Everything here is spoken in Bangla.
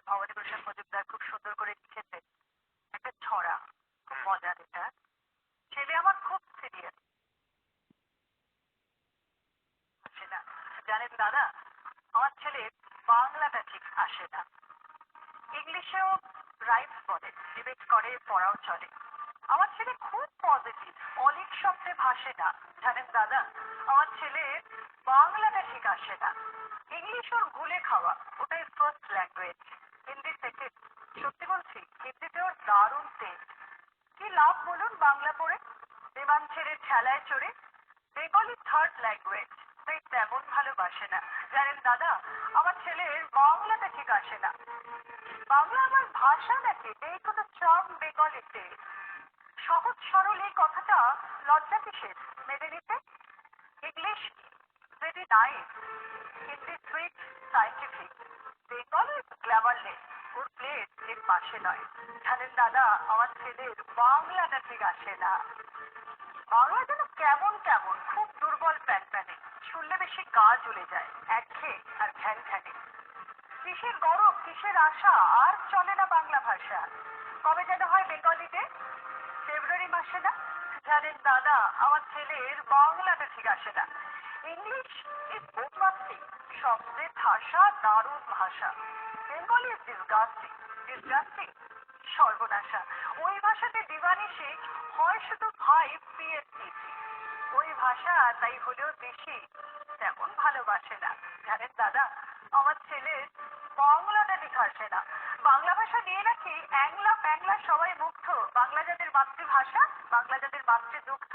ভবানী প্রসাদ মজুমদার খুব সুন্দর করে লিখেছে একটা ছড়া, খুব মজার এটা। ছেলে আমার খুব সিরিয়াস, আসে না। জানেন দাদা, আমার ছেলে বাংলাটা ঠিক আসে না। ইংলিশেও রাইমস বলে, ডিবেট করে, পড়াও চলে। আমার ছেলে খুব পজিটিভ, অলিক শব্দে ভাসে না। জানেন দাদা, আমার ছেলে বাংলাটা ঠিক আসে না। ইংলিশ ওর গুলে খাওয়া, ওটাই ফার্স্ট ল্যাঙ্গুয়েজ। হিন্দি সেকেন্ড। সত্যি বলছি, হিন্দিতে ওর দারুণ তেজ। কি লাভ বলুন বাংলা পড়ে, বিমান ছেড়ে ঠেলায় চড়ে। বেঙ্গলি থার্ড ল্যাঙ্গুয়েজ, তাই তেমন ভালোবাসে না। জানেন দাদা, আমার ছেলের বাংলাটা ঠিক আসে না। বাংলা আমার ভাষা নাকি, নেই কোনো চম বেঙ্গলিতে। সহজ সরল এই কথাটা লজ্জা কিসের মেনে নিতে? English very nice, Hindi sweet scientific, Bengali glamourless, ওর প্লেট এর পাশে নয়। জানেন দাদা, আমার ছেলের বাংলাটা ঠিক আসে না। বাংলা যেন কেমন কেমন, খুব দুর্বল প্যানপ্যানে, শুনলে বেশি গা জ্বলে যায়, একঘেয়ে আর ঘ্যান ঘ্যানে। কিসের গরব, কিসের আশা, আর চলে না বাংলা ভাষা। কবে যেন হয় বেঙ্গলি ডে, ফেব্রুয়ারি মাসে না? জানেন দাদা, আমার ছেলের বাংলাটা ঠিক আসে না। ইংলিশ ইজ বোমাস্টিং, শব্দে ভাষা, দারুণ ভাষা। বেঙ্গলি ইজ ডিসগাস্টিং, ডিসগাস্টিং, সর্বনাশা। ওই ভাষাতে দিবানিশি হয় শুধু ভাই পিএসসি। ওই ভাষা তাই হলেও বেশি তেমন ভালোবাসে না। জানেন দাদা, আমার ছেলের বাংলাটা ঠিক আসে না। বাংলা ভাষা নিয়ে নাকি অ্যাংলা প্যাংলা সবাই মুগ্ধ। বাংলা যাদের মাতৃভাষা, বাংলা যাদের মাতৃদুগ্ধ,